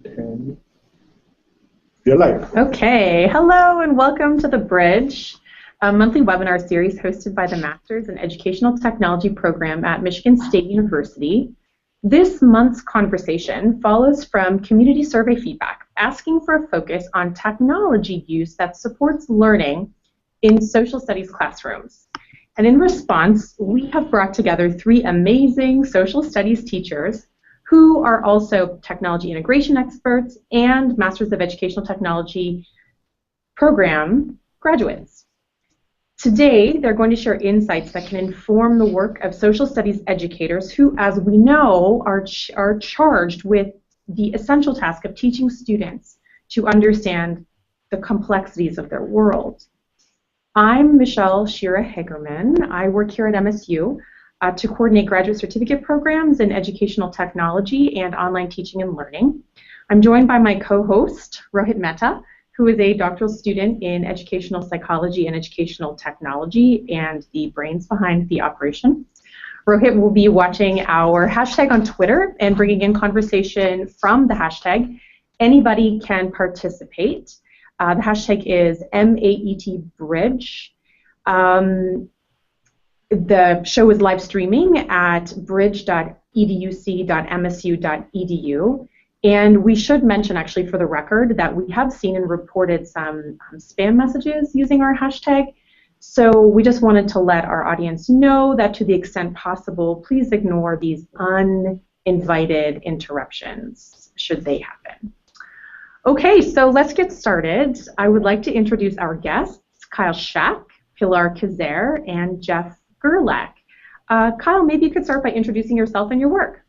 And you're live. Okay, hello and welcome to The Bridge, a monthly webinar series hosted by the Masters in Educational Technology program at Michigan State University. This month's conversation follows from community survey feedback asking for a focus on technology use that supports learning in social studies classrooms. And in response, we have brought together three amazing social studies teachers who are also technology integration experts and Masters of Educational Technology program graduates. Today, they're going to share insights that can inform the work of social studies educators who, as we know, are charged with the essential task of teaching students to understand the complexities of their world. I'm Michelle Shira Hagerman. I work here at MSU to coordinate graduate certificate programs in educational technology and online teaching and learning. I'm joined by my co-host, Rohit Mehta, who is a doctoral student in educational psychology and educational technology and the brains behind the operation. Rohit will be watching our hashtag on Twitter and bringing in conversation from the hashtag. Anybody can participate. The hashtag is MAET Bridge. The show is live streaming at bridge.educ.msu.edu. And we should mention, actually, for the record, that we have seen and reported some spam messages using our hashtag. So we just wanted to let our audience know that to the extent possible, please ignore these uninvited interruptions, should they happen. Okay, so let's get started. I would like to introduce our guests, Kyle Shack, Pilar Kazer, and Jeff Gerlach. Kyle, maybe you could start by introducing yourself and your work.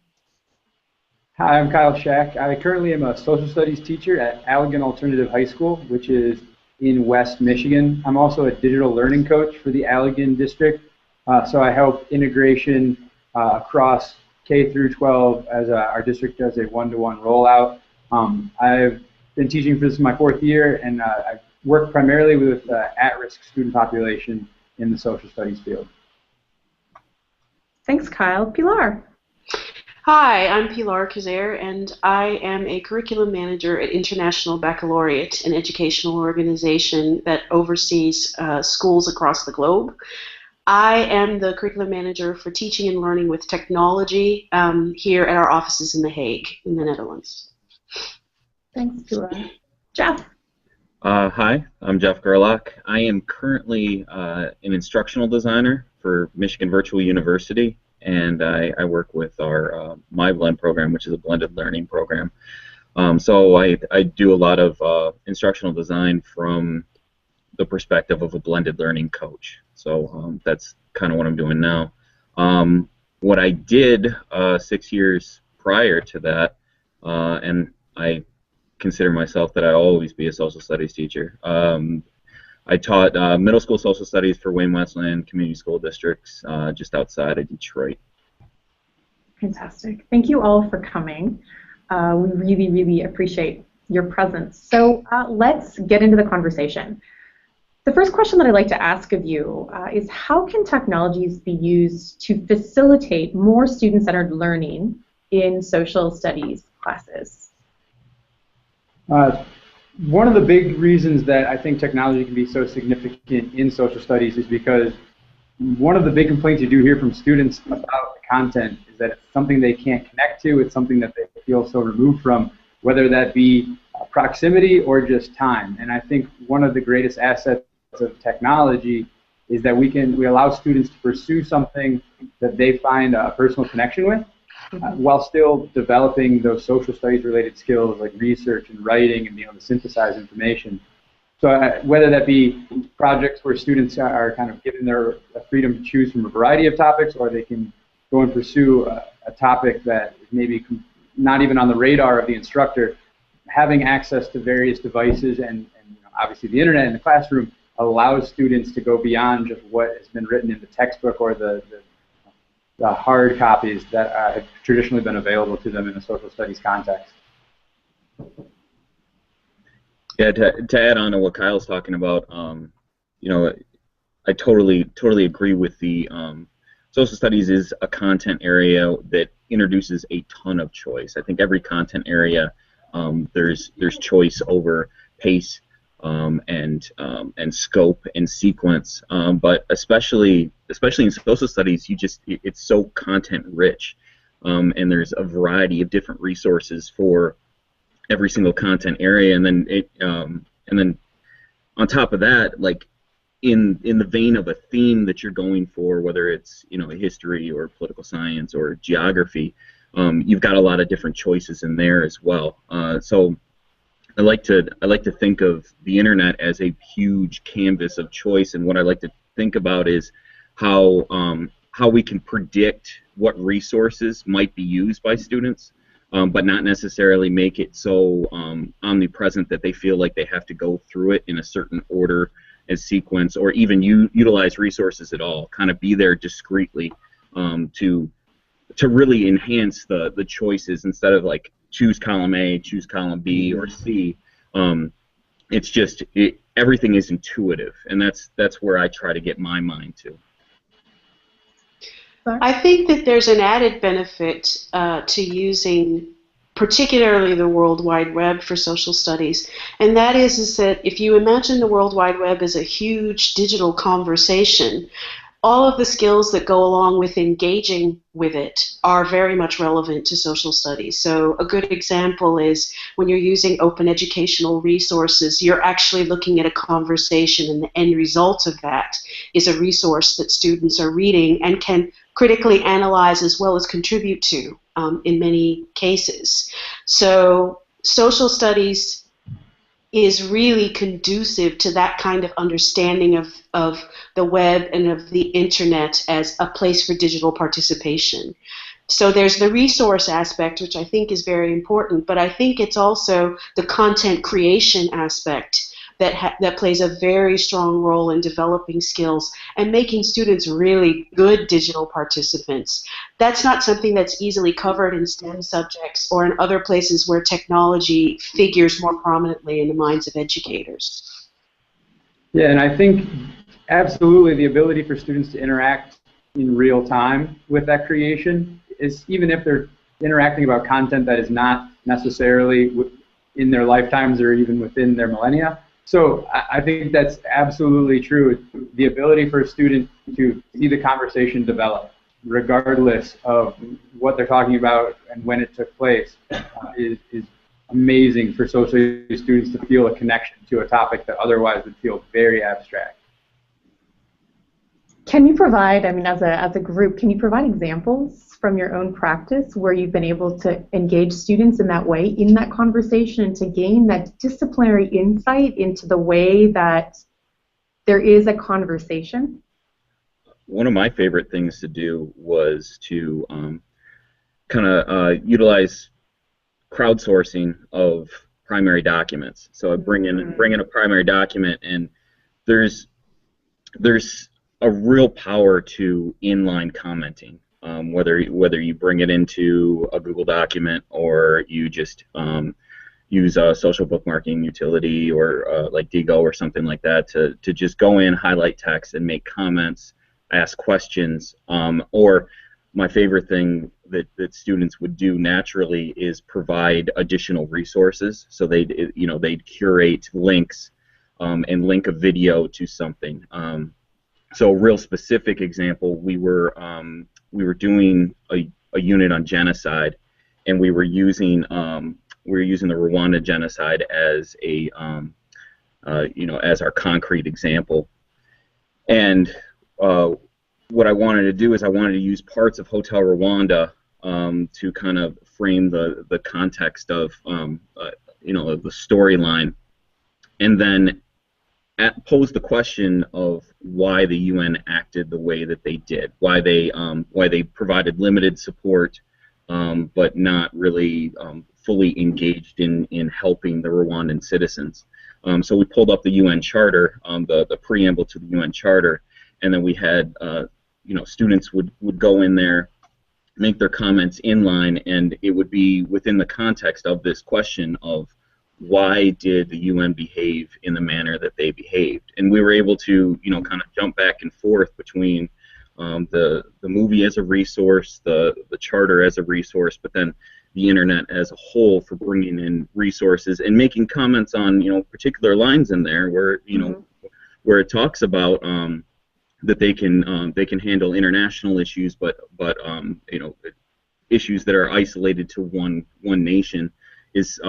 Hi, I'm Kyle Shack. I currently am a social studies teacher at Allegan Alternative High School, which is in West Michigan. I'm also a digital learning coach for the Allegan district, so I help integration across K through 12 as our district does a one-to-one rollout. I've been teaching for this my fourth year, and I work primarily with at-risk student population in the social studies field. Thanks, Kyle. Pilar. Hi, I'm Pilar Kazer, and I am a curriculum manager at International Baccalaureate, an educational organization that oversees schools across the globe. I am the curriculum manager for teaching and learning with technology here at our offices in The Hague, in the Netherlands. Thanks, Pilar. Jeff. Hi, I'm Jeff Gerlach. I am currently an instructional designer for Michigan Virtual University, and I work with our MyBlend program, which is a blended learning program. So I do a lot of instructional design from the perspective of a blended learning coach. So that's kind of what I'm doing now. What I did 6 years prior to that, and I consider myself that I'll always be a social studies teacher. I taught middle school social studies for Wayne Westland Community School Districts just outside of Detroit. Fantastic. Thank you all for coming. We really, really appreciate your presence. So let's get into the conversation. The first question that I'd like to ask of you is how can technologies be used to facilitate more student-centered learning in social studies classes? One of the big reasons that I think technology can be so significant in social studies is because one of the big complaints you do hear from students about the content is that it's something they can't connect to, it's something that they feel so removed from, whether that be proximity or just time. And I think one of the greatest assets of technology is that we allow students to pursue something that they find a personal connection with, while still developing those social studies related skills like research and writing and being able to synthesize information. So whether that be projects where students are kind of given their freedom to choose from a variety of topics, or they can go and pursue a topic that is maybe not even on the radar of the instructor, having access to various devices and obviously the internet in the classroom allows students to go beyond just what has been written in the textbook or the hard copies that have traditionally been available to them in a social studies context. Yeah, to add on to what Kyle's talking about, you know, I totally agree with the social studies is a content area that introduces a ton of choice. I think every content area there's choice over pace and scope and sequence, but especially in social studies, it's so content rich, and there's a variety of different resources for every single content area, and then on top of that, like in the vein of a theme that you're going for, whether it's history or political science or geography, you've got a lot of different choices in there as well. So I like to think of the internet as a huge canvas of choice, and what I like to think about is how we can predict what resources might be used by students, but not necessarily make it so omnipresent that they feel like they have to go through it in a certain order and sequence, or even utilize resources at all. Kind of be there discreetly to really enhance the choices, instead of like choose column A, choose column B or C. It's just everything is intuitive, and that's where I try to get my mind to. I think that there's an added benefit to using particularly the World Wide Web for social studies, and that is that if you imagine the World Wide Web as a huge digital conversation, all of the skills that go along with engaging with it are very much relevant to social studies. So a good example is when you're using open educational resources, you're actually looking at a conversation, and the end result of that is a resource that students are reading and can critically analyze as well as contribute to in many cases. So social studies is really conducive to that kind of understanding of the web and of the internet as a place for digital participation. So there's the resource aspect, which I think is very important, but I think it's also the content creation aspect that plays a very strong role in developing skills and making students really good digital participants. That's not something that's easily covered in STEM subjects or in other places where technology figures more prominently in the minds of educators. Yeah, and I think absolutely the ability for students to interact in real time with that creation is, even if they're interacting about content that is not necessarily in their lifetimes or even within their millennia. So I think that's absolutely true. The ability for a student to see the conversation develop, regardless of what they're talking about and when it took place, is amazing for social students to feel a connection to a topic that otherwise would feel very abstract. Can you provide, I mean, as a group, can you provide examples from your own practice where you've been able to engage students in that way, in that conversation, and to gain that disciplinary insight into the way that there is a conversation? One of my favorite things to do was to kind of utilize crowdsourcing of primary documents. So I bring in a primary document, and there's a real power to inline commenting. Whether you bring it into a Google document or you just use a social bookmarking utility or like Digo or something like that to just go in, highlight text, and make comments, ask questions. Or my favorite thing that students would do naturally is provide additional resources. So they'd curate links and link a video to something. So a real specific example, we were doing a unit on genocide, and we were using the Rwanda genocide as a as our concrete example. And what I wanted to do is I wanted to use parts of Hotel Rwanda to kind of frame the context of the storyline, and then pose the question of why the UN acted the way that they did, why they provided limited support, but not really fully engaged in helping the Rwandan citizens. So we pulled up the UN Charter, the preamble to the UN Charter, and then we had students would go in there, make their comments inline, and it would be within the context of this question of why did the UN behave in the manner that they behaved. And we were able to kind of jump back and forth between the movie as a resource, the charter as a resource, but then the internet as a whole for bringing in resources and making comments on, you know, particular lines in there where, you know, where it talks about that they can handle international issues, but you know, issues that are isolated to one nation is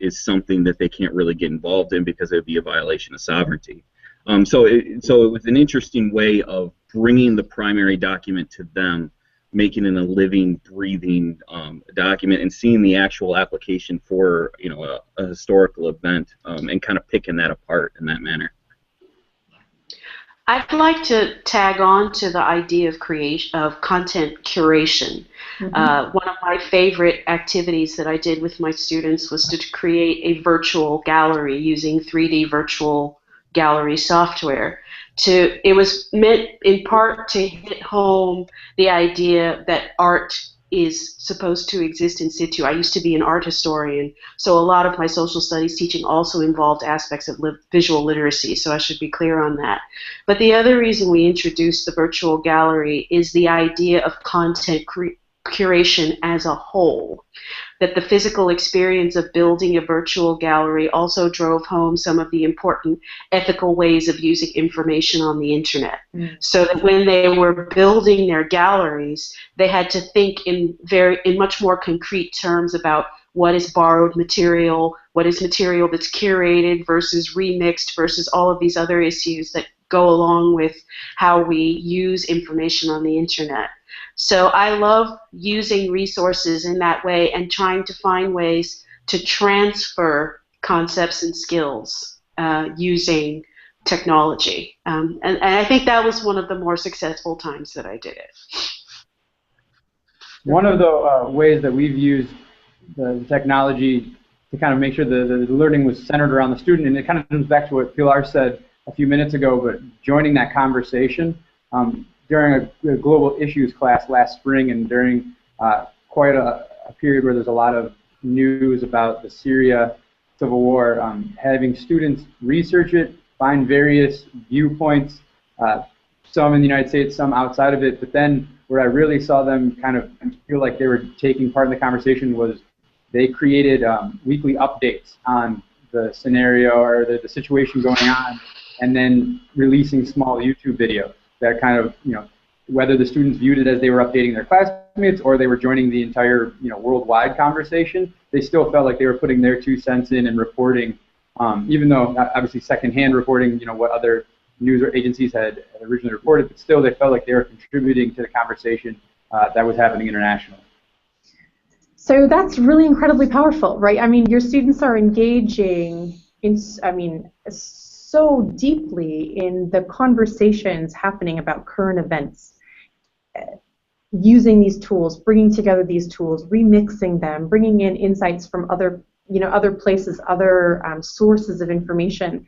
something that they can't really get involved in because it would be a violation of sovereignty. So it was an interesting way of bringing the primary document to them, making it a living, breathing document, and seeing the actual application for, you know, a historical event, and kind of picking that apart in that manner. I'd like to tag on to the idea of content curation. One of my favorite activities that I did with my students was to create a virtual gallery using 3D virtual gallery software. It was meant in part to hit home the idea that art is supposed to exist in situ. I used to be an art historian, so a lot of my social studies teaching also involved aspects of visual literacy, so I should be clear on that. But the other reason we introduced the virtual gallery is the idea of content curation as a whole, that the physical experience of building a virtual gallery also drove home some of the important ethical ways of using information on the internet. So that when they were building their galleries, they had to think in much more concrete terms about what is borrowed material, what is material that's curated versus remixed versus all of these other issues that go along with how we use information on the internet. So I love using resources in that way and trying to find ways to transfer concepts and skills using technology. And I think that was one of the more successful times that I did it. One of the ways that we've used the technology to kind of make sure the learning was centered around the student, and it kind of comes back to what Pilar said a few minutes ago, but joining that conversation. During a global issues class last spring, and during quite a period where there's a lot of news about the Syria civil war, having students research it, find various viewpoints, some in the United States, some outside of it, but then where I really saw them kind of feel like they were taking part in the conversation was they created weekly updates on the scenario or the situation going on, and then releasing small YouTube videos that kind of, you know, whether the students viewed it as they were updating their classmates or they were joining the entire, you know, worldwide conversation, they still felt like they were putting their 2 cents in and reporting, even though obviously secondhand reporting, you know, what other news agencies had originally reported, but still they felt like they were contributing to the conversation that was happening internationally. So that's really incredibly powerful, right? I mean, your students are engaging in, so deeply in the conversations happening about current events, using these tools, bringing together these tools, remixing them, bringing in insights from other places, other sources of information.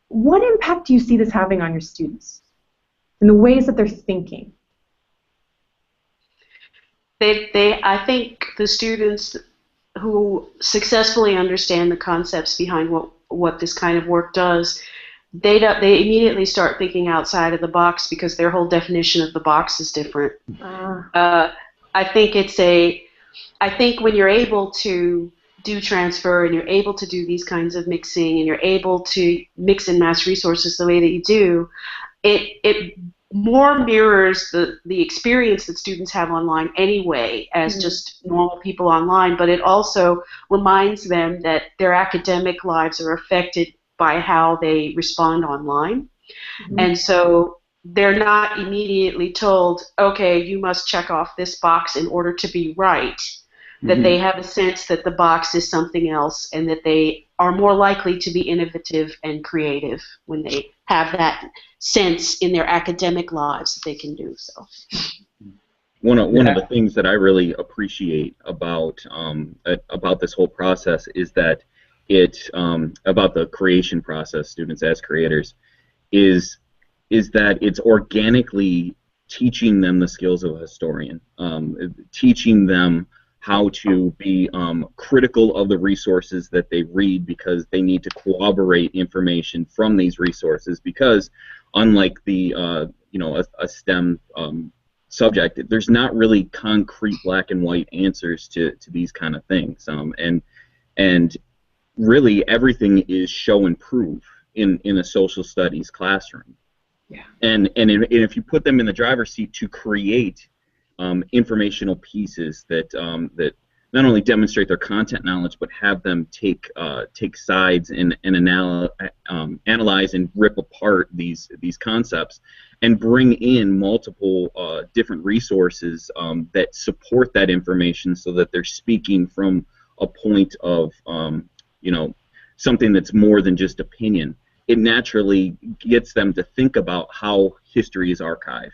What impact do you see this having on your students in the ways that they're thinking? I think the students who successfully understand the concepts behind what this kind of work does, they immediately start thinking outside of the box because their whole definition of the box is different. I think when you're able to do transfer and you're able to do these kinds of mixing and you're able to mix and match resources the way that you do, it more mirrors the experience that students have online anyway as just normal people online, but it also reminds them that their academic lives are affected by how they respond online. And so they're not immediately told, okay, you must check off this box in order to be right, that they have a sense that the box is something else and that they are more likely to be innovative and creative when they have that sense in their academic lives that they can do so. One of the things that I really appreciate about this whole process is that about the creation process, students as creators, is that it's organically teaching them the skills of a historian, teaching them how to be critical of the resources that they read because they need to corroborate information from these resources, because unlike the a STEM subject, there's not really concrete black and white answers to these kind of things, and really everything is show and prove in a social studies classroom. Yeah. And if you put them in the driver's seat to create informational pieces that that not only demonstrate their content knowledge, but have them take sides and analyze and rip apart these concepts, and bring in multiple different resources that support that information, so that they're speaking from a point of something that's more than just opinion. It naturally gets them to think about how history is archived,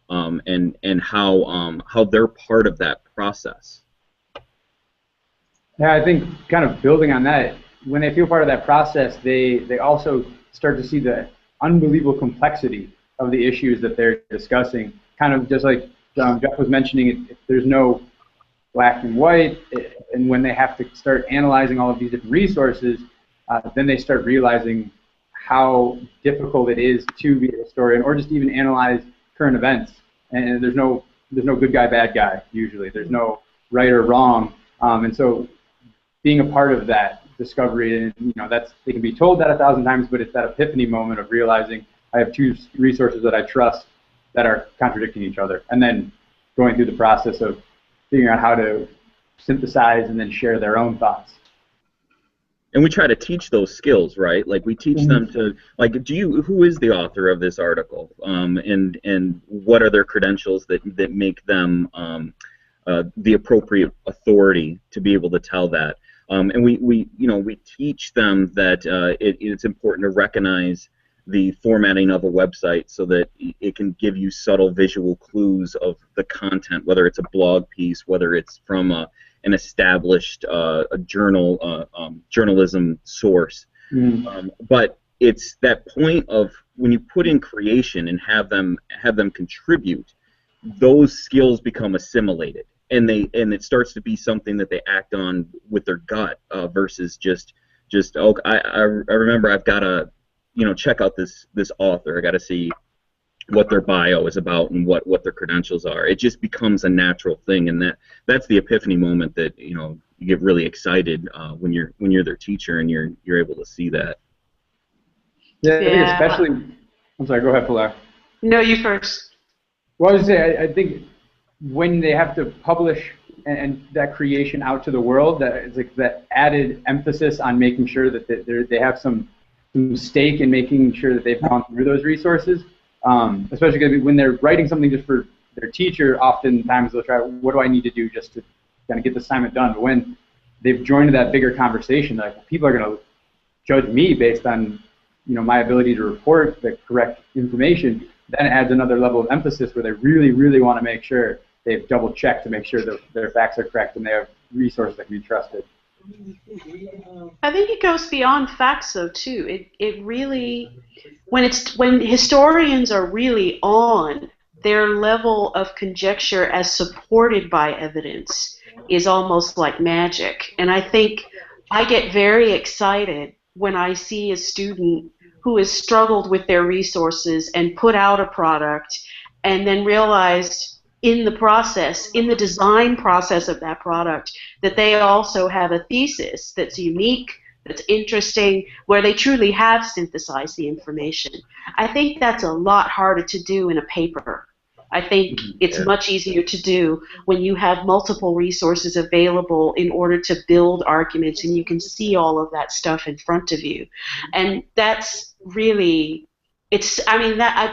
and how they're part of that process. Yeah, I think kind of building on that, when they feel part of that process, they also start to see the unbelievable complexity of the issues that they're discussing. Kind of just like Jeff was mentioning, if there's no black and white, and when they have to start analyzing all of these different resources, then they start realizing how difficult it is to be a historian, or just even analyze current events. And there's no good guy, bad guy. Usually, there's no right or wrong. And so, being a part of that discovery, and they can be told that 1,000 times, but it's that epiphany moment of realizing I have two resources that I trust that are contradicting each other, and then going through the process of figuring out how to synthesize and then share their own thoughts. And we try to teach those skills, right? Like we teach them to, like, who is the author of this article, and what are their credentials that make them the appropriate authority to be able to tell that. And we teach them that it's important to recognize the formatting of a website, so that it can give you subtle visual clues of the content, whether it's a blog piece, whether it's from an established journalism source. But it's that point of when you put in creation and have them contribute, those skills become assimilated, and it starts to be something that they act on with their gut, versus just I remember I've got to check out this author. I got to see what their bio is about and what their credentials are. It just becomes a natural thing, and that's the epiphany moment that you get really excited when you're their teacher and you're able to see that. Yeah, I think especially. I'm sorry. Go ahead, Pilar. No, you first. Well, I was gonna say, I think when they have to publish and that creation out to the world, that it's like that added emphasis on making sure that they have some stake in making sure that they've gone through those resources. Especially because when they're writing something just for their teacher, oftentimes they'll try, what do I need to do just to kind of get the assignment done? But when they've joined that bigger conversation, like, people are going to judge me based on my ability to report the correct information, then it adds another level of emphasis where they really, really want to make sure they've double checked to make sure that their facts are correct and they have resources that can be trusted. I think it goes beyond facts, though, too. It really, when historians are really on, their level of conjecture as supported by evidence is almost like magic. And I think I get very excited when I see a student who has struggled with their resources and put out a product, and then realized in the process, in the design process of that product, that they also have a thesis that's unique, that's interesting, where they truly have synthesized the information. I think that's a lot harder to do in a paper. I think it's much easier to do when you have multiple resources available in order to build arguments, and you can see all of that stuff in front of you. And that's really,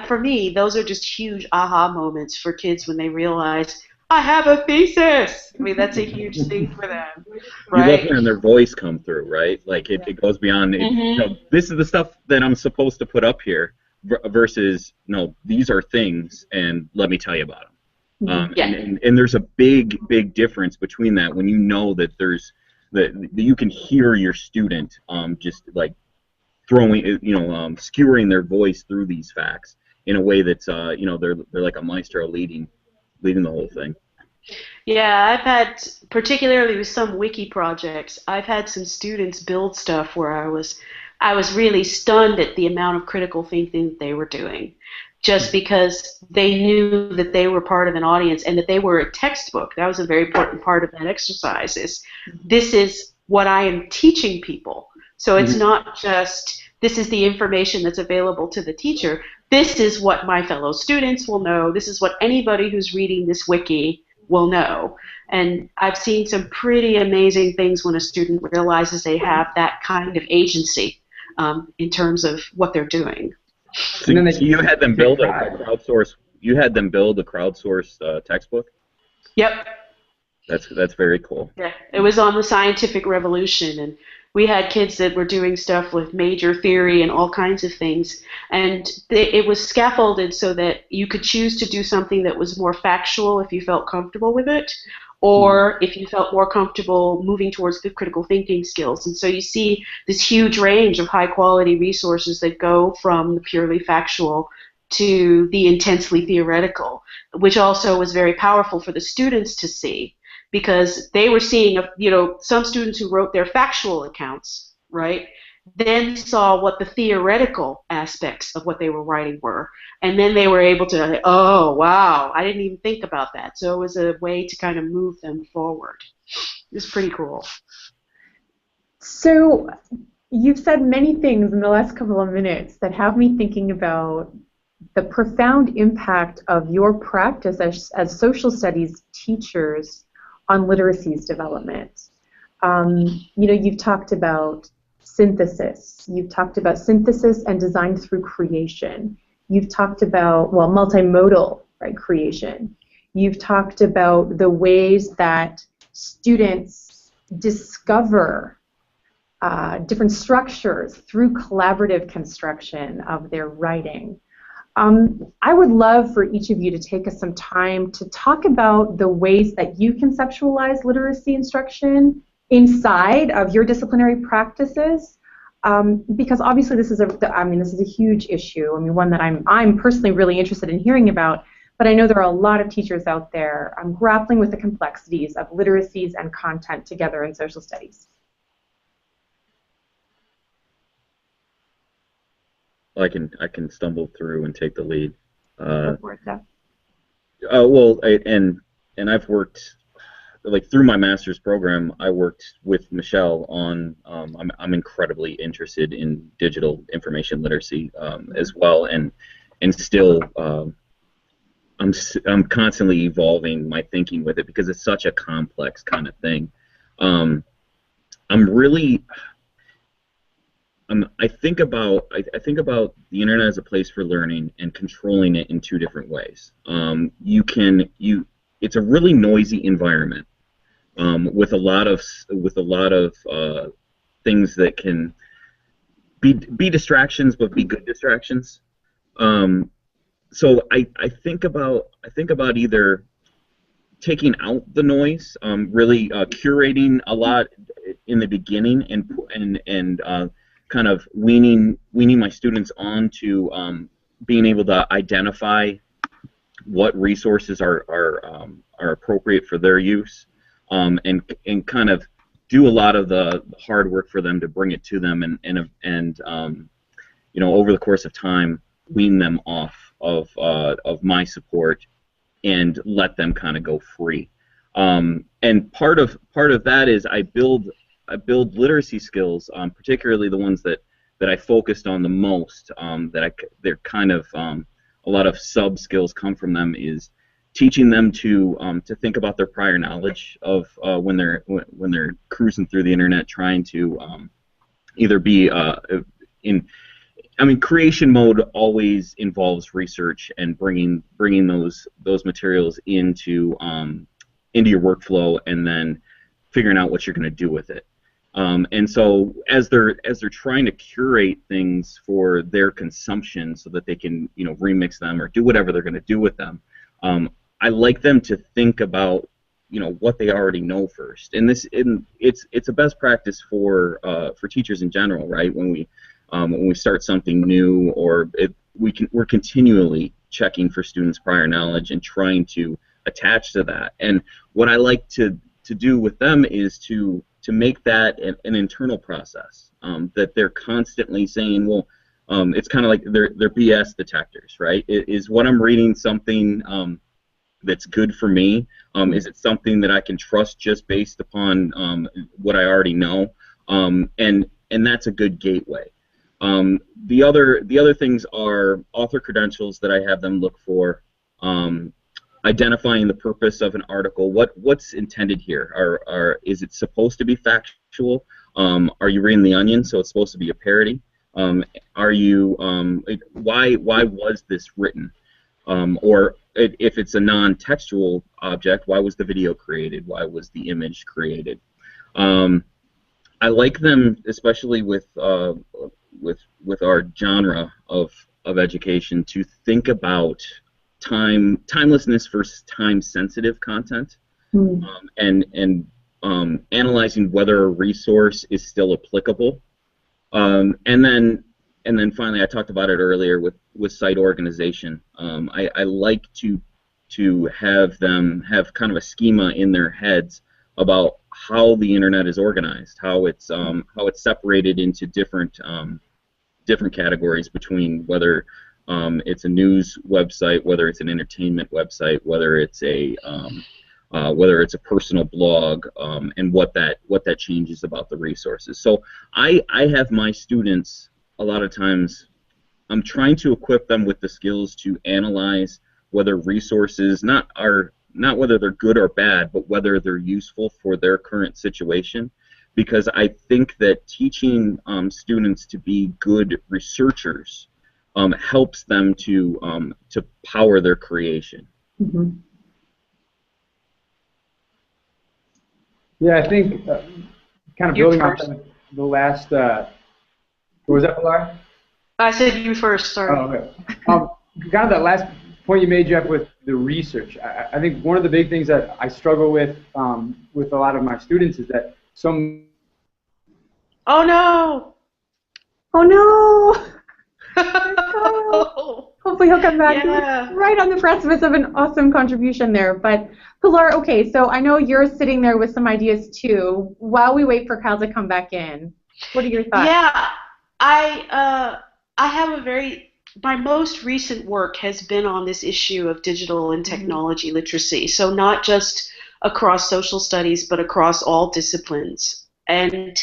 for me, those are just huge aha moments for kids when they realize, I have a thesis. I mean, that's a huge thing for them, right? You love hearing their voice come through, right? Like it goes beyond, this is the stuff that I'm supposed to put up here, versus, no, these are things, and let me tell you about them. And there's a big difference between that, when you know that that you can hear your student just like throwing, skewering their voice through these facts in a way that's, they're like a maestro leading the whole thing. Yeah, I've had, particularly with some wiki projects, I've had some students build stuff where I was really stunned at the amount of critical thinking they were doing. just because they knew that they were part of an audience and that they were a textbook. That was a very important part of that exercise. This is what I am teaching people. So it's not just this is the information that's available to the teacher. This is what my fellow students will know. This is what anybody who's reading this wiki will know. And I've seen some pretty amazing things when a student realizes they have that kind of agency in terms of what they're doing. So you had them build a crowdsource. You had them build a crowdsourced textbook. Yep. That's very cool. Yeah, it was on the scientific revolution, and we had kids that were doing stuff with major theory and all kinds of things, and it was scaffolded so that you could choose to do something that was more factual if you felt comfortable with it, or if you felt more comfortable moving towards the critical thinking skills. And so you see this huge range of high quality resources that go from the purely factual to the intensely theoretical, which also was very powerful for the students to see, because they were seeing, some students who wrote their factual accounts, right, then saw what the theoretical aspects of what they were writing were. And then they were able to, oh, wow, I didn't even think about that. So it was a way to kind of move them forward. It was pretty cool. So you've said many things in the last couple of minutes that have me thinking about the profound impact of your practice as social studies teachers on literacy's development. You've talked about synthesis. You've talked about synthesis and design through creation. You've talked about, multimodal, right, creation. You've talked about the ways that students discover different structures through collaborative construction of their writing. I would love for each of you to take us some time to talk about the ways that you conceptualize literacy instruction inside of your disciplinary practices, because obviously this is a huge issue. One that I'm personally really interested in hearing about. But I know there are a lot of teachers out there grappling with the complexities of literacies and content together in social studies. I can stumble through and take the lead. And I've worked through my master's program. I worked with Michelle on. I'm incredibly interested in digital information literacy as well, and still I'm constantly evolving my thinking with it because it's such a complex kind of thing. I think about the internet as a place for learning and controlling it in two different ways. It's a really noisy environment with a lot of things that can be distractions, but be good distractions. So I think about either taking out the noise, really curating a lot in the beginning, and kind of weaning my students on to being able to identify what resources are appropriate for their use, and kind of do a lot of the hard work for them to bring it to them, and over the course of time wean them off of my support and let them kind of go free. And part of that is I build literacy skills, particularly the ones that I focused on the most. They're kind of a lot of sub skills come from them, is teaching them to think about their prior knowledge of when they're cruising through the internet, trying to either be creation mode always involves research and bringing those materials into your workflow, and then figuring out what you're going to do with it. And so as they're trying to curate things for their consumption so that they can remix them or do whatever they're going to do with them, I like them to think about what they already know first. And it's a best practice for teachers in general, right? When we start something new, or we're continually checking for students' prior knowledge and trying to attach to that. And what I like to do with them is to make that an internal process, that they're constantly saying, well, it's kind of like they're BS detectors, right? Is what I'm reading something that's good for me? Is it something that I can trust just based upon what I already know? And that's a good gateway. The other things are author credentials that I have them look for, identifying the purpose of an article. What's intended here? Is it supposed to be factual? Are you reading The Onion, so it's supposed to be a parody? Are you why was this written? Or if it's a non-textual object, why was the video created? Why was the image created? I like them, especially with our genre of education, to think about timelessness versus time-sensitive content, and analyzing whether a resource is still applicable. And then finally, I talked about it earlier with site organization. I like to have them have kind of a schema in their heads about how the internet is organized, how it's separated into different categories, between whether it's a news website, whether it's an entertainment website, whether it's a personal blog, and what that changes about the resources. So I have my students, a lot of times, I'm trying to equip them with the skills to analyze whether resources not whether they're good or bad, but whether they're useful for their current situation. Because I think that teaching students to be good researchers helps them to power their creation. Mm-hmm. Yeah, I think kind of building off the last. What was that, Pilar? I said you first. Sorry. Oh, okay. Kind of that last point you made, Jeff, with the research. I think one of the big things that I struggle with a lot of my students is that some. Oh no! Oh no! Hopefully he'll come back. Yeah. Right on the precipice of an awesome contribution there. But Pilar, okay, so I know you're sitting there with some ideas too. While we wait for Kyle to come back in, what are your thoughts? Yeah, I have my most recent work has been on this issue of digital and technology literacy. So not just across social studies, but across all disciplines. And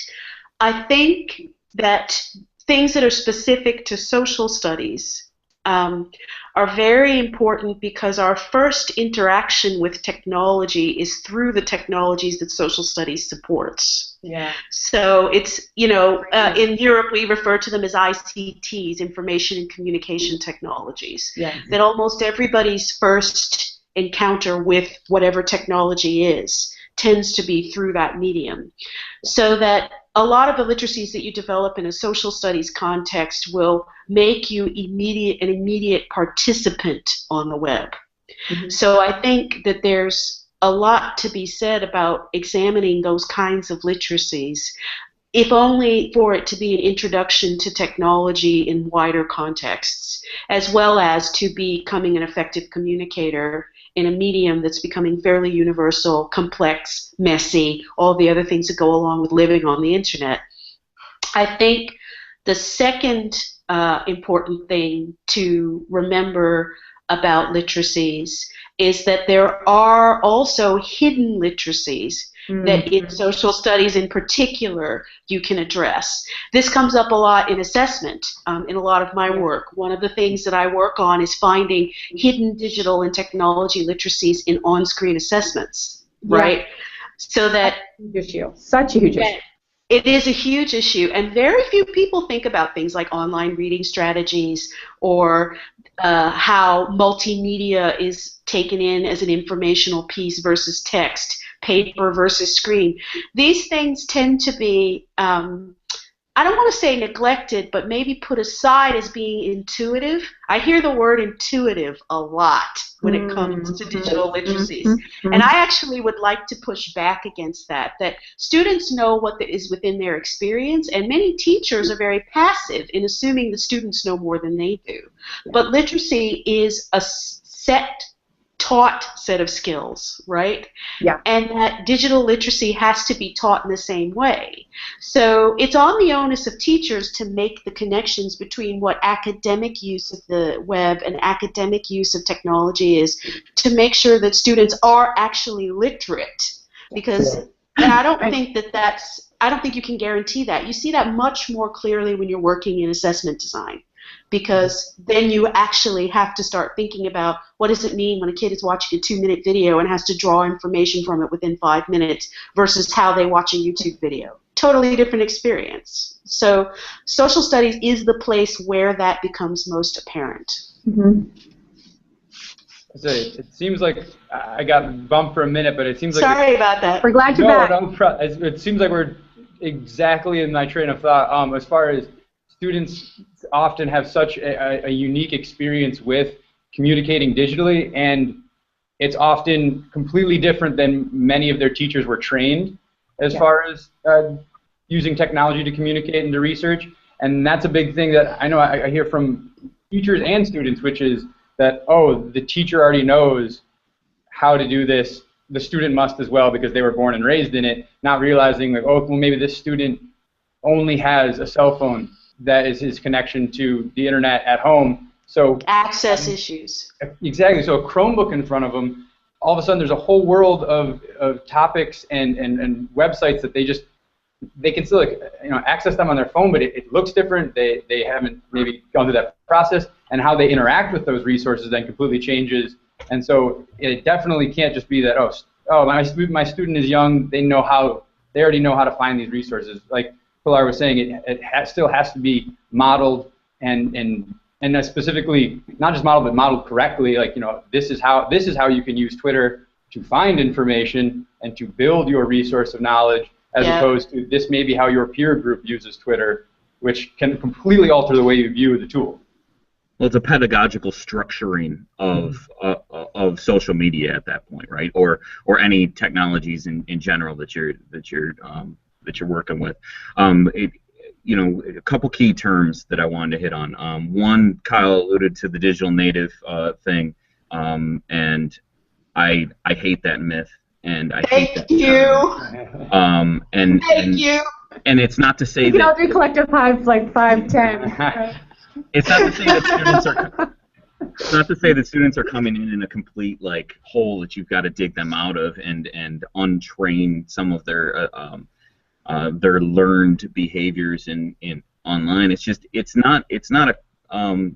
I think that things that are specific to social studies are very important, because our first interaction with technology is through the technologies that social studies supports. Yeah. So it's, in Europe we refer to them as ICTs, information and communication technologies. Yeah. That almost everybody's first encounter with whatever technology is tends to be through that medium. So that a lot of the literacies that you develop in a social studies context will make you an immediate participant on the web. Mm-hmm. So I think that there's a lot to be said about examining those kinds of literacies, if only for it to be an introduction to technology in wider contexts, as well as to becoming an effective communicator in a medium that's becoming fairly universal, complex, messy, all the other things that go along with living on the internet. I think the second important thing to remember about literacies is that there are also hidden literacies that in social studies in particular you can address. This comes up a lot in assessment in a lot of my work. One of the things that I work on is finding hidden digital and technology literacies in on-screen assessments, right? Yeah. So that such a huge issue. It is a huge issue, and very few people think about things like online reading strategies or how multimedia is taken in as an informational piece versus text, paper versus screen. These things tend to be, I don't want to say neglected, but maybe put aside as being intuitive. I hear the word intuitive a lot when it comes to digital literacies. And I actually would like to push back against that students know what is within their experience, and many teachers are very passive in assuming the students know more than they do. But literacy is a set taught set of skills, right? Yeah. And that digital literacy has to be taught in the same way. So it's on the onus of teachers to make the connections between what academic use of the web and academic use of technology is, to make sure that students are actually literate. Because and I don't think I don't think you can guarantee that. You see that much more clearly when you're working in assessment design, because then you actually have to start thinking about what does it mean when a kid is watching a 2-minute video and has to draw information from it within 5 minutes versus how they watch a YouTube video. Totally different experience. So social studies is the place where that becomes most apparent. Mm-hmm. It seems like I got bumped for a minute, but it seems like sorry about that. We're glad you're back. It seems like we're exactly in my train of thought. As far as students often have such a unique experience with communicating digitally, and it's often completely different than many of their teachers were trained as far as using technology to communicate and to research. And that's a big thing that I know I hear from teachers and students, which is that, oh, the teacher already knows how to do this, the student must as well because they were born and raised in it, not realizing like, oh, well, maybe this student only has a cell phone that is his connection to the internet at home. So access issues. Exactly. So a Chromebook in front of them, all of a sudden there's a whole world of topics and websites that they can still access them on their phone, but it looks different. They haven't maybe gone through that process, and how they interact with those resources then completely changes. And so it definitely can't just be that my student is young, they already know how to find these resources. Like Pilar was saying, it still has to be modeled and specifically not just modeled but modeled correctly. Like this is how you can use Twitter to find information and to build your resource of knowledge, as opposed to this may be how your peer group uses Twitter, which can completely alter the way you view the tool. Well, it's a pedagogical structuring of social media at that point, right? Or any technologies in general that you're working with. A couple key terms that I wanted to hit on. One, Kyle alluded to the digital native thing, and I hate that myth. And I Thank you. Thank you. And it's not to say we can all do collective hives like 5, 10. It's not to say that students are. It's not to say that students are coming in a complete hole that you've got to dig them out of and untrain some of their learned behaviors in online. It's just it's not a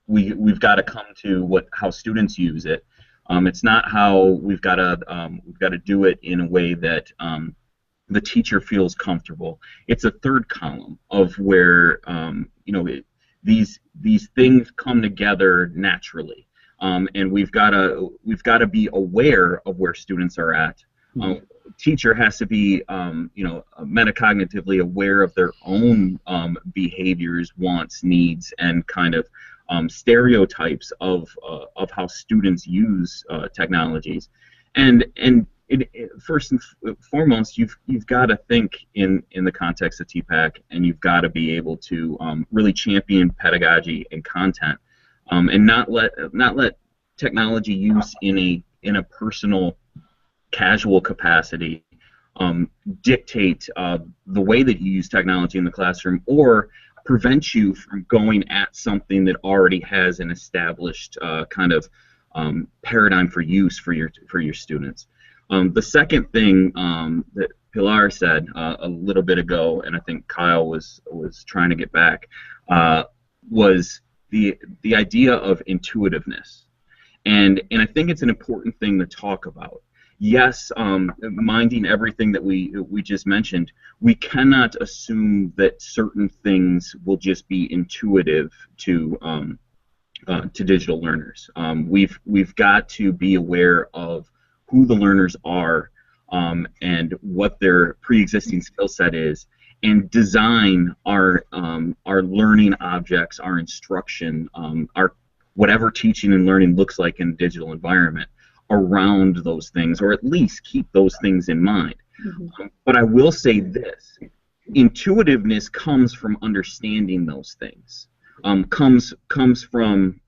we've got to come to how students use it. It's not how we've got to do it in a way that the teacher feels comfortable. It's a third column of where these things come together naturally, and we've got to be aware of where students are at. Teacher has to be metacognitively aware of their own behaviors, wants, needs, and kind of stereotypes of how students use technologies, and first and foremost, you've got to think in the context of TPAC, and you've got to be able to really champion pedagogy and content, and not let technology use in a personal, casual capacity dictate the way that you use technology in the classroom, or prevent you from going at something that already has an established kind of paradigm for use for your students. The second thing that Pilar said a little bit ago, and I think Kyle was trying to get back, was the idea of intuitiveness, and I think it's an important thing to talk about. Yes, minding everything that we just mentioned, we cannot assume that certain things will just be intuitive to digital learners. We've got to be aware of who the learners are and what their pre-existing skill set is, and design our learning objects, our instruction, our whatever teaching and learning looks like in a digital environment around those things, or at least keep those things in mind. But I will say this: intuitiveness comes from understanding those things. Comes from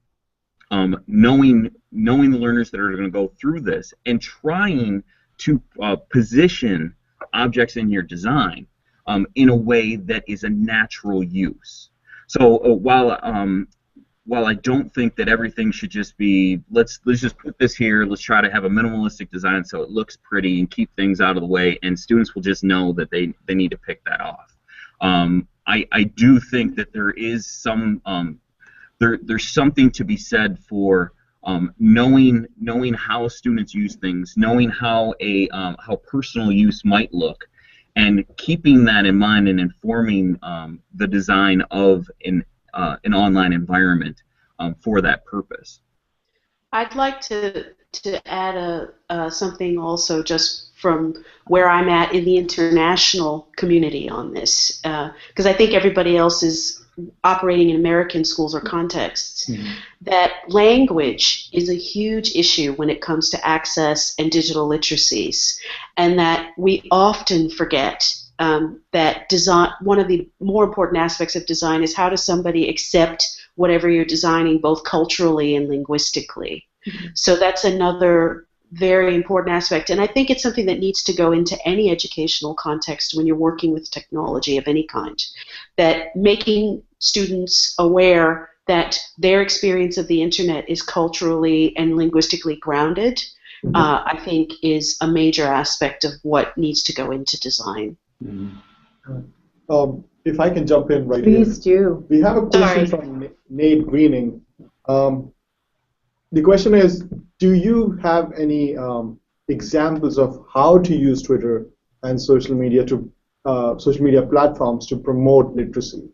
knowing the learners that are going to go through this, and trying to position objects in your design in a way that is a natural use. So while I don't think that everything should just be let's just put this here, let's try to have a minimalistic design so it looks pretty and keep things out of the way, and students will just know that they need to pick that off. I do think that there is some there's something to be said for knowing how students use things, knowing how how personal use might look, and keeping that in mind and informing the design of an online environment for that purpose. I'd like to add something also, just from where I'm at in the international community on this, because I think everybody else is operating in American schools or contexts. Mm-hmm. That language is a huge issue when it comes to access and digital literacies, and that we often forget that design, one of the more important aspects of design is how does somebody accept whatever you're designing, both culturally and linguistically. Mm-hmm. So that's another very important aspect, and I think it's something that needs to go into any educational context when you're working with technology of any kind, that making students aware that their experience of the internet is culturally and linguistically grounded, mm-hmm. I think is a major aspect of what needs to go into design. Mm-hmm. If I can jump in right Please here. do. We have a question from Nate Greening. The question is, do you have any examples of how to use Twitter and social media platforms to promote literacy?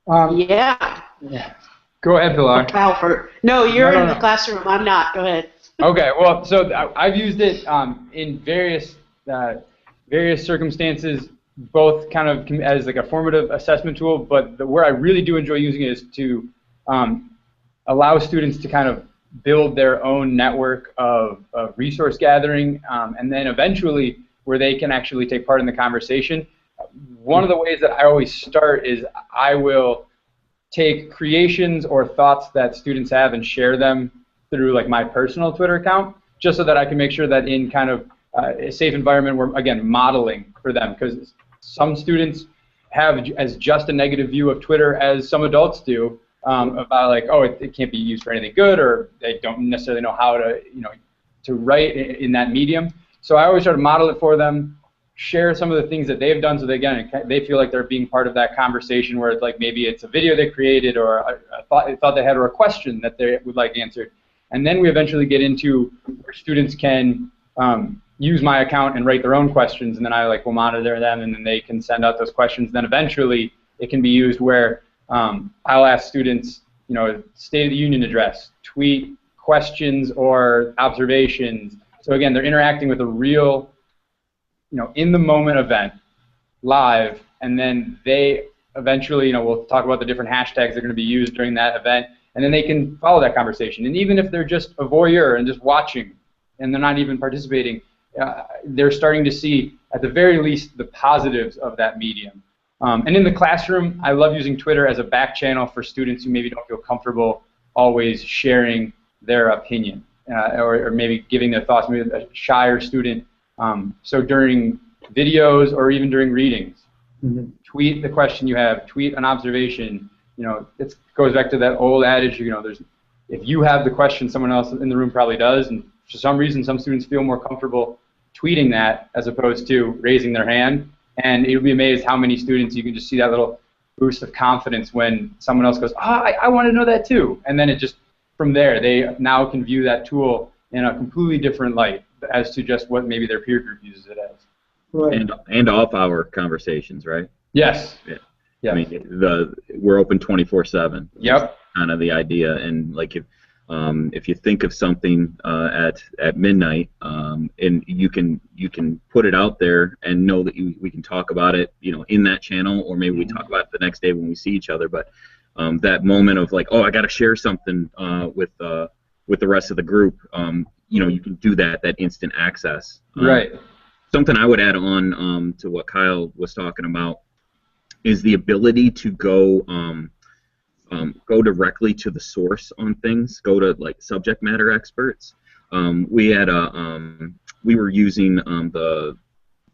Yeah. Go ahead, Pilar. No, you're in the classroom. I'm not. Go ahead. Okay. Well, so I've used it in various circumstances, both kind of as like a formative assessment tool, but where I really do enjoy using it is to allow students to kind of build their own network of resource gathering, and then eventually where they can actually take part in the conversation. One of the ways that I always start is I will take creations or thoughts that students have and share them through like my personal Twitter account, just so that I can make sure that in kind of a safe environment we're, again, modeling for them, because some students have as just a negative view of Twitter as some adults do, about like, oh, it can't be used for anything good, or they don't necessarily know how to, to write in that medium. So I always try to model it for them, share some of the things that they've done, so they, again, they feel like they're being part of that conversation, where it's like maybe it's a video they created, or a thought they had, or a question that they would like answered. And then we eventually get into where students can use my account and write their own questions, and then I will monitor them, and then they can send out those questions. Then eventually it can be used where I'll ask students, State of the Union address, tweet questions or observations. So again, they're interacting with a real, in the moment event, live, and then they eventually, we'll talk about the different hashtags that are going to be used during that event, and then they can follow that conversation. And even if they're just a voyeur and just watching, and they're not even participating, they're starting to see, at the very least, the positives of that medium. And in the classroom, I love using Twitter as a back channel for students who maybe don't feel comfortable always sharing their opinion, or maybe giving their thoughts, maybe a shyer student. So during videos or even during readings, mm-hmm. tweet the question you have, tweet an observation. It goes back to that old adage, if you have the question, someone else in the room probably does, and for some reason some students feel more comfortable tweeting that as opposed to raising their hand. And you'll be amazed how many students you can just see that little boost of confidence when someone else goes, I want to know that too. And then it just, from there, they now can view that tool in a completely different light as to just what maybe their peer group uses it as. Right. And off-hour conversations, right? Yes. Yeah. Yes. I mean, we're open 24/7. Yep. Kind of the idea, and like if you think of something at midnight, and you can put it out there and know that we can talk about it, in that channel, or maybe we talk about it the next day when we see each other. But that moment of like, oh, I got to share something with the rest of the group, you can do that instant access. Right. Something I would add on to what Kyle was talking about is the ability to go go directly to the source on things, go to like subject matter experts. We had we were using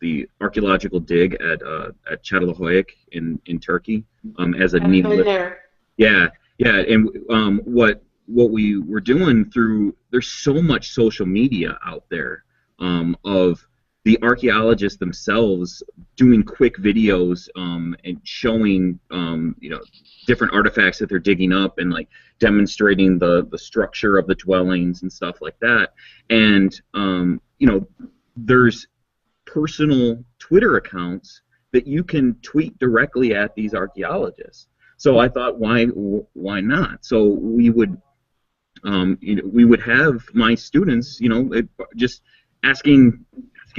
the archaeological dig at Çatalhöyük in Turkey as a I've neat been there. yeah, yeah, and what we were doing through, there's so much social media out there of the archaeologists themselves doing quick videos and showing different artifacts that they're digging up and like demonstrating the structure of the dwellings and stuff like that. And there's personal Twitter accounts that you can tweet directly at these archaeologists. So I thought, why not? So we would have my students, just asking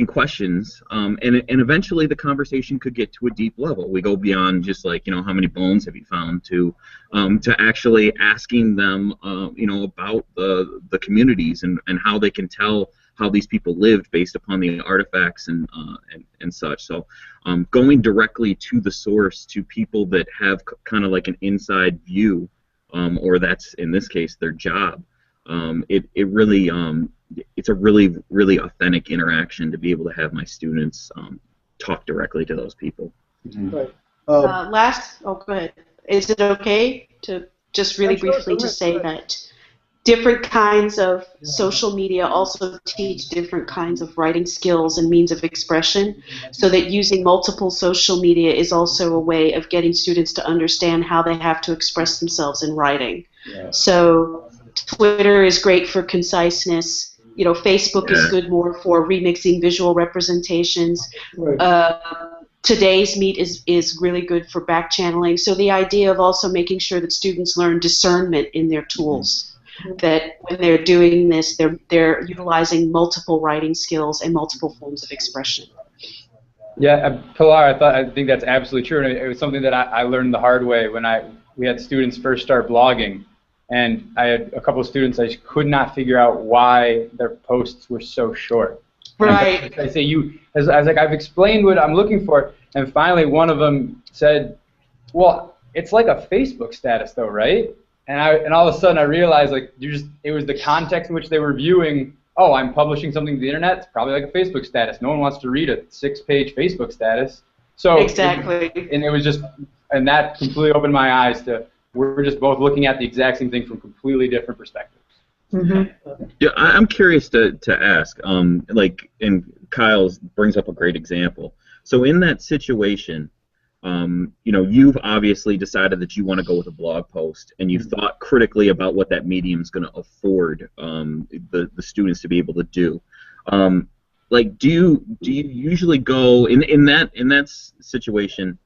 questions, and eventually the conversation could get to a deep level. We go beyond just like, how many bones have you found, to actually asking them, about the communities and how they can tell how these people lived based upon the artifacts and such. So going directly to the source, to people that have kind of like an inside view, or that's in this case their job. It really it's a really authentic interaction to be able to have my students talk directly to those people. Mm-hmm. Right. Go ahead. Is it okay to just really briefly to say that different kinds of social media also teach different kinds of writing skills and means of expression, so that using multiple social media is also a way of getting students to understand how they have to express themselves in writing. Yeah. So Twitter is great for conciseness. Facebook is good more for remixing visual representations. Right. Today's Meet is really good for back channeling. So the idea of also making sure that students learn discernment in their tools. That when they're doing this, they're utilizing multiple writing skills and multiple forms of expression. Yeah, Pilar, I think that's absolutely true. And it was something that I learned the hard way when we had students first start blogging, and I had a couple of students I just could not figure out why their posts were so short. Right. I say I was like, I've explained what I'm looking for, and finally one of them said, "Well, it's like a Facebook status, though, right?" And all of a sudden I realized, like, it was the context in which they were viewing. Oh, I'm publishing something to the internet. It's probably like a Facebook status. No one wants to read a 6-page Facebook status. So exactly. And that completely opened my eyes to, we're just both looking at the exact same thing from completely different perspectives. Mm-hmm. Yeah, I'm curious to ask. And Kyle brings up a great example. So in that situation, you've obviously decided that you want to go with a blog post, and you've thought critically about what that medium is going to afford the students to be able to do. Do you usually go in that situation?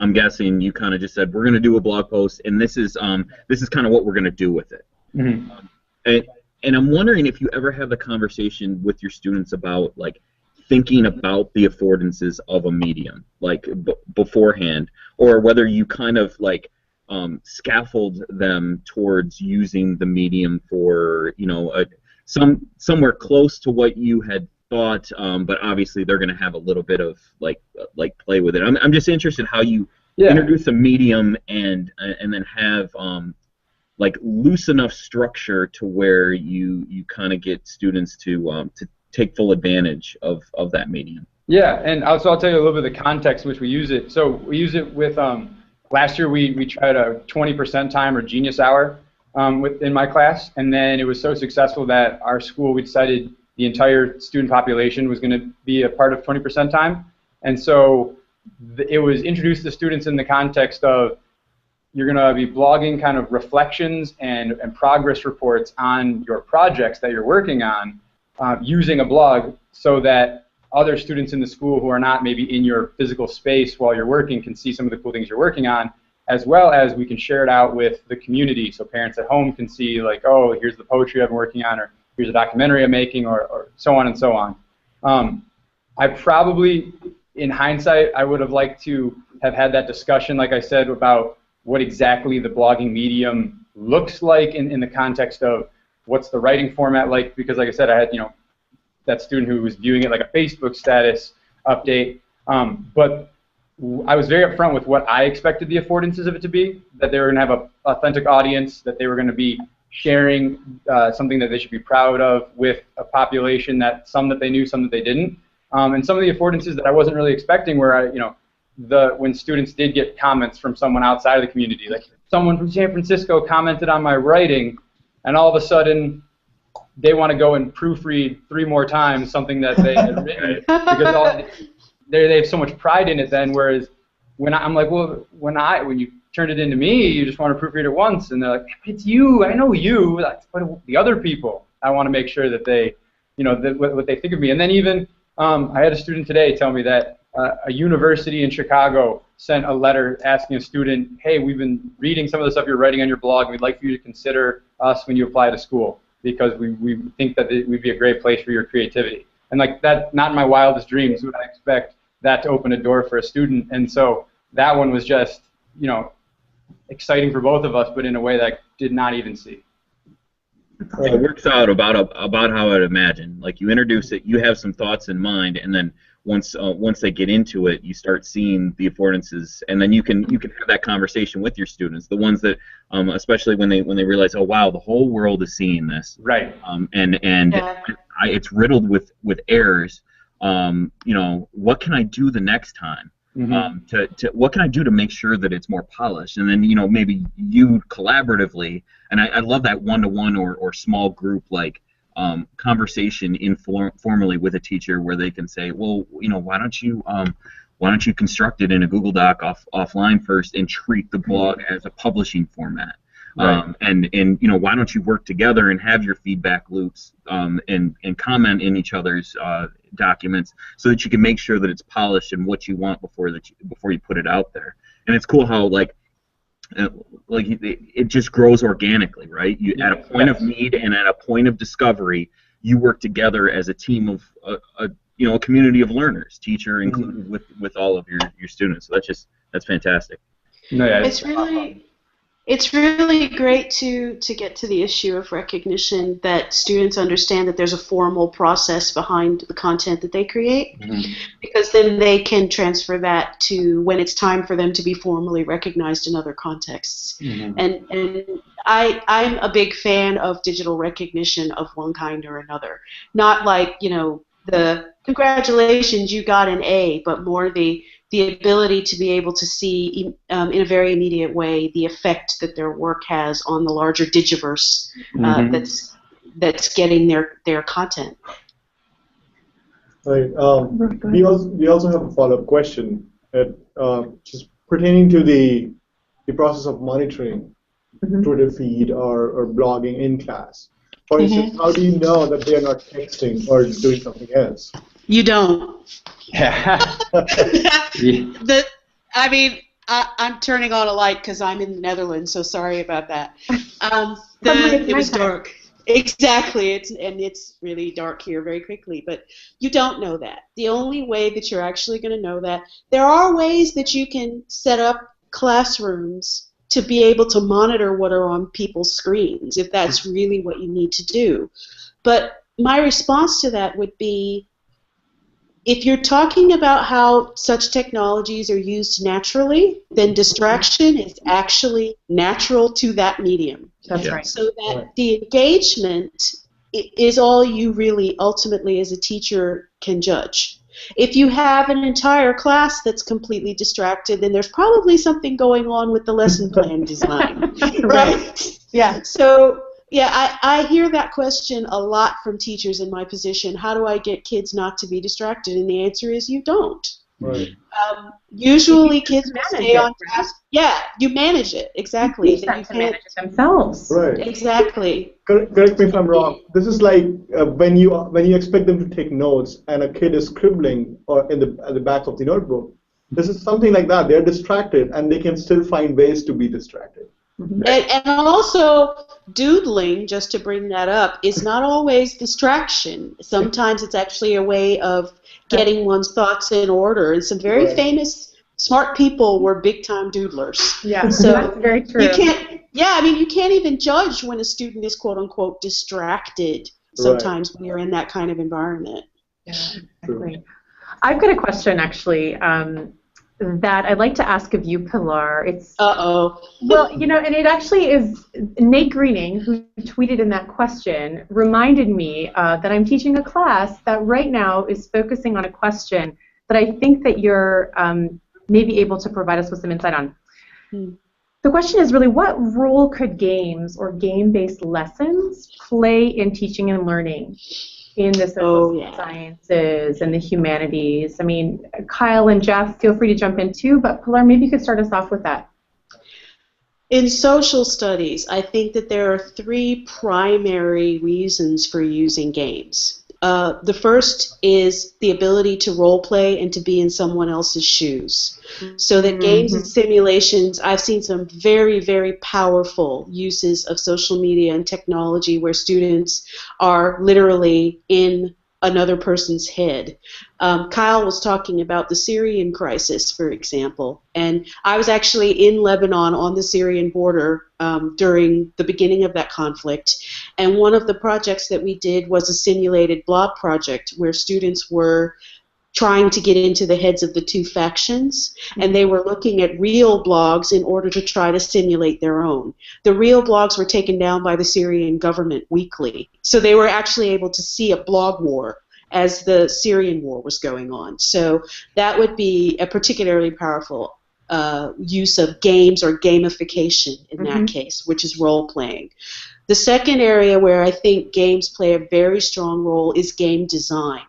I'm guessing you kind of just said, we're going to do a blog post, and this is kind of what we're going to do with it. Mm-hmm. And I'm wondering if you ever have the conversation with your students about like thinking about the affordances of a medium, like beforehand, or whether you kind of like scaffold them towards using the medium for somewhere close to what you had thought, but obviously they're going to have a little bit of like play with it. I'm just interested how you introduce a medium and then have like loose enough structure to where you kind of get students to take full advantage of that medium. Yeah, and I'll tell you a little bit of the context in which we use it. So we use it with, last year we tried a 20% time or genius hour in my class, and then it was so successful that our school, we decided the entire student population was going to be a part of 20% time. And so it was introduced to students in the context of, you're going to be blogging kind of reflections and progress reports on your projects that you're working on, using a blog, so that other students in the school who are not maybe in your physical space while you're working can see some of the cool things you're working on, as well as we can share it out with the community, so parents at home can see, like, oh, here's the poetry I've been working on, or here's a documentary I'm making, or so on and so on. I probably, in hindsight, I would have liked to have had that discussion, like I said, about what exactly the blogging medium looks like in the context of what's the writing format like, because like I said, I had that student who was viewing it like a Facebook status update, but I was very upfront with what I expected the affordances of it to be, that they were going to have an authentic audience, that they were going to be sharing something that they should be proud of with a population that some that they knew, some that they didn't. And some of the affordances that I wasn't really expecting were, when students did get comments from someone outside of the community, like someone from San Francisco commented on my writing, and all of a sudden they want to go and proofread 3 more times something that they had written because they have so much pride in it then, whereas I'm like, well, when you turn it into me, you just want to proofread it once, and they're like, it's you, I know you, but the other people, I want to make sure that they, what they think of me. And then even, I had a student today tell me that a university in Chicago sent a letter asking a student, hey, we've been reading some of the stuff you're writing on your blog, and we'd like for you to consider us when you apply to school, because we think that we'd be a great place for your creativity. And like that, not in my wildest dreams would I expect that to open a door for a student. And so that one was just, exciting for both of us, but in a way that I did not even see. It works out about how I'd imagine. Like you introduce it, you have some thoughts in mind, and then once they get into it, you start seeing the affordances, and then you can have that conversation with your students, the ones that, especially when they realize, oh wow, the whole world is seeing this, right? It's riddled with errors. What can I do the next time? Mm-hmm. What can I do to make sure that it's more polished? And then maybe you collaboratively, and I love that one-to-one or small group like conversation informally with a teacher where they can say, well, why don't you construct it in a Google Doc offline first and treat the blog as a publishing format? Right. And why don't you work together and have your feedback loops and comment in each other's documents so that you can make sure that it's polished and what you want before you put it out there. And it's cool how it just grows organically, right? At a point of need and at a point of discovery, you work together as a team of a community of learners, teacher included with all of your students. So that's fantastic. No, yeah, It's really great to get to the issue of recognition, that students understand that there's a formal process behind the content that they create, because then they can transfer that to when it's time for them to be formally recognized in other contexts. And I'm a big fan of digital recognition of one kind or another. Not like, the congratulations, you got an A, but more the ability to be able to see in a very immediate way the effect that their work has on the larger digiverse that's getting their content. Right. We also have a follow-up question that just pertaining to the process of monitoring Twitter feed or blogging in class. For instance, how do you know that they are not texting or doing something else? You don't. Yeah. I'm turning on a light because I'm in the Netherlands, so sorry about that. It was dark. Exactly. It's really dark here very quickly, but you don't know that. The only way that you're actually going to know that, there are ways that you can set up classrooms to be able to monitor what are on people's screens, if that's really what you need to do. But my response to that would be, if you're talking about how such technologies are used naturally, then distraction is actually natural to that medium. That's right. So that the engagement is all you really ultimately as a teacher can judge. If you have an entire class that's completely distracted, then there's probably something going on with the lesson plan design. Right? Yeah. So, yeah, I hear that question a lot from teachers in my position. How do I get kids not to be distracted? And the answer is you don't. Right. Usually kids stay on task. Yeah, you manage it. Exactly. You have to manage it themselves. Right. Exactly. Correct me if I'm wrong. This is like when you expect them to take notes and a kid is scribbling or at the back of the notebook. This is something like that. They're distracted and they can still find ways to be distracted. And also, doodling, just to bring that up, is not always distraction. Sometimes it's actually a way of getting one's thoughts in order. And some very famous, smart people were big-time doodlers. Yeah, so that's very true. You can't even judge when a student is quote-unquote distracted sometimes when you're in that kind of environment. Yeah, exactly. I've got a question, actually. that I'd like to ask of you, Pilar. It's Uh-oh. well, you know, and it actually is Nate Greening, who tweeted in that question, reminded me that I'm teaching a class that right now is focusing on a question that I think that you're maybe able to provide us with some insight on. The question is really, what role could games or game-based lessons play in teaching and learning in the social sciences and the humanities? I mean, Kyle and Jeff, feel free to jump in too, but Pilar, maybe you could start us off with that. In social studies, I think that there are three primary reasons for using games. The first is the ability to role play and to be in someone else's shoes. So that games and simulations, I've seen some very, very powerful uses of social media and technology where students are literally in another person's head. Kyle was talking about the Syrian crisis, for example, and I was actually in Lebanon on the Syrian border during the beginning of that conflict, and one of the projects that we did was a simulated blog project where students were trying to get into the heads of the two factions, and they were looking at real blogs in order to try to simulate their own. The real blogs were taken down by the Syrian government weekly, so they were actually able to see a blog war as the Syrian war was going on. So that would be a particularly powerful use of games or gamification in that case, which is role-playing. The second area where I think games play a very strong role is game design.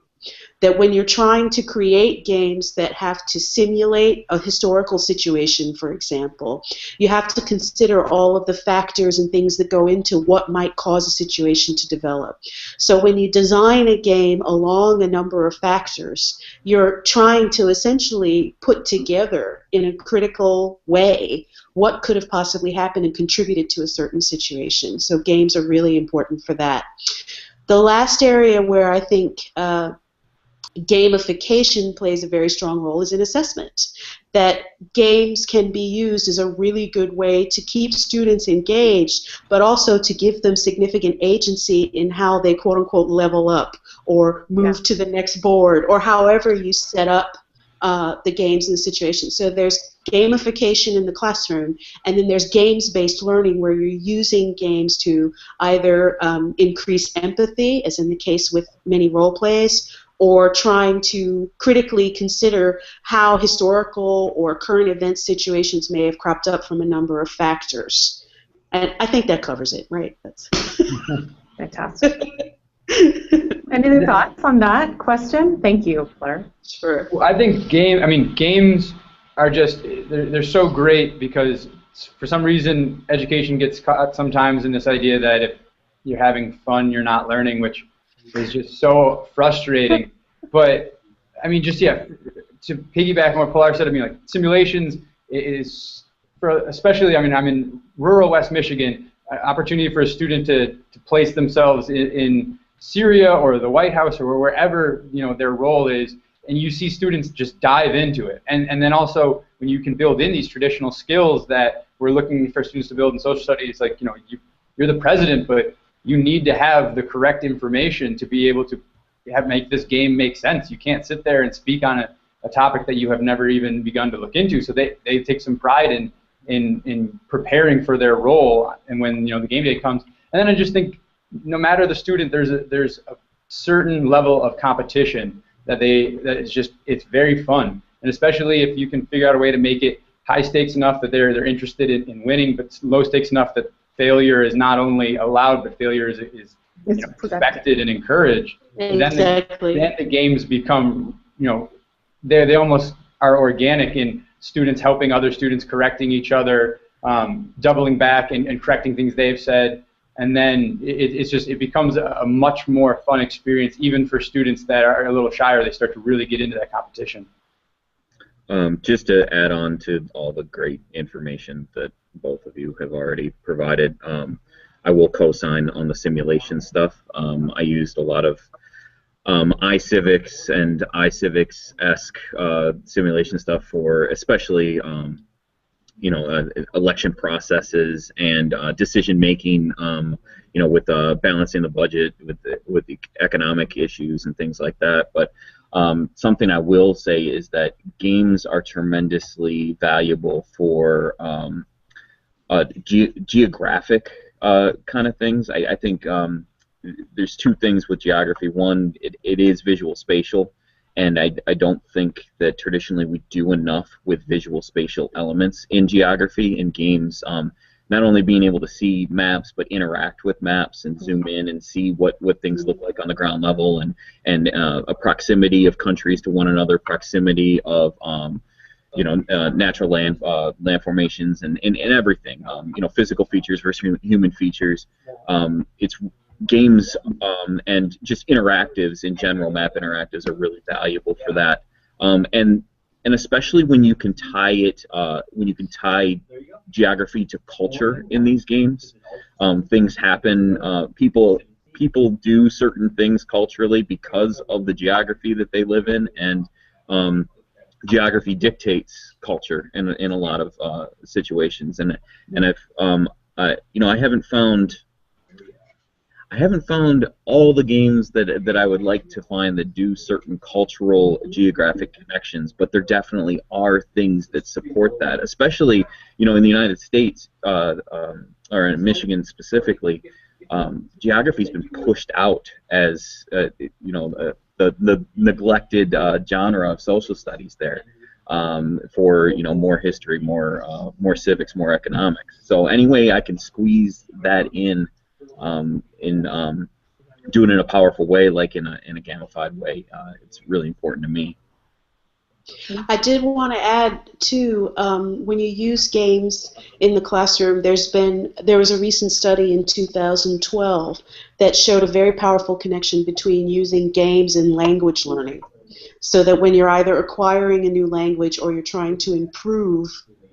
That when you're trying to create games that have to simulate a historical situation, for example, you have to consider all of the factors and things that go into what might cause a situation to develop. So when you design a game along a number of factors, you're trying to essentially put together in a critical way what could have possibly happened and contributed to a certain situation. So games are really important for that. The last area where I think gamification plays a very strong role is in assessment. That games can be used as a really good way to keep students engaged, but also to give them significant agency in how they quote-unquote level up or move to the next board, or however you set up the games and the situation. So there's gamification in the classroom, and then there's games-based learning where you're using games to either increase empathy, as in the case with many role plays, or trying to critically consider how historical or current event situations may have cropped up from a number of factors. And I think that covers it, right? That's fantastic. Any other thoughts on that question? Thank you, Claire. Sure. Well, I think games are just, they're so great because for some reason education gets caught sometimes in this idea that if you're having fun, you're not learning, which is just so frustrating. But I mean, just to piggyback on what Pilar said, I mean, like simulations is for, especially, I mean, I'm in rural West Michigan, an opportunity for a student to place themselves in Syria or the White House or wherever, you know, their role is, and you see students just dive into it. And then also when you can build in these traditional skills that we're looking for students to build in social studies, like, you know, you're the president, but you need to have the correct information to be able to make this game make sense. You can't sit there and speak on a topic that you have never even begun to look into. So they take some pride in preparing for their role, and when, you know, the game day comes. And then I just think no matter the student, there's a certain level of competition it's very fun, and especially if you can figure out a way to make it high stakes enough that they're interested in winning, but low stakes enough that failure is not only allowed, but failure is you know, expected and encouraged. Exactly. Then the games become, you know, they almost are organic in students helping other students, correcting each other, doubling back and correcting things they've said, and then it becomes a much more fun experience, even for students that are a little shyer. They start to really get into that competition. Just to add on to all the great information that both of you have already provided, I will co-sign on the simulation stuff. I used a lot of iCivics and iCivics-esque simulation stuff for especially you know, election processes and decision making, you know, with balancing the budget with the economic issues and things like that. But Something I will say is that games are tremendously valuable for geographic kind of things. I think there's two things with geography. One, it is visual spatial, and I don't think that traditionally we do enough with visual spatial elements in geography in games. Not only being able to see maps, but interact with maps and zoom in and see what things look like on the ground level, and a proximity of countries to one another, proximity of natural land formations and everything. Physical features versus human features. It's games and just interactives in general. Map interactives are really valuable for that. And especially when you can tie geography to culture in these games. Things happen. People do certain things culturally because of the geography that they live in, and geography dictates culture in a lot of situations. And I haven't found all the games that I would like to find that do certain cultural geographic connections, but there definitely are things that support that, especially in the United States or in Michigan specifically. Geography's been pushed out as the neglected genre of social studies there, for more history, more civics, more economics. So any way I can squeeze that in doing it in a powerful way, like in a gamified way, it's really important to me. I did want to add too, when you use games in the classroom, there was a recent study in 2012 that showed a very powerful connection between using games and language learning. So that when you're either acquiring a new language or you're trying to improve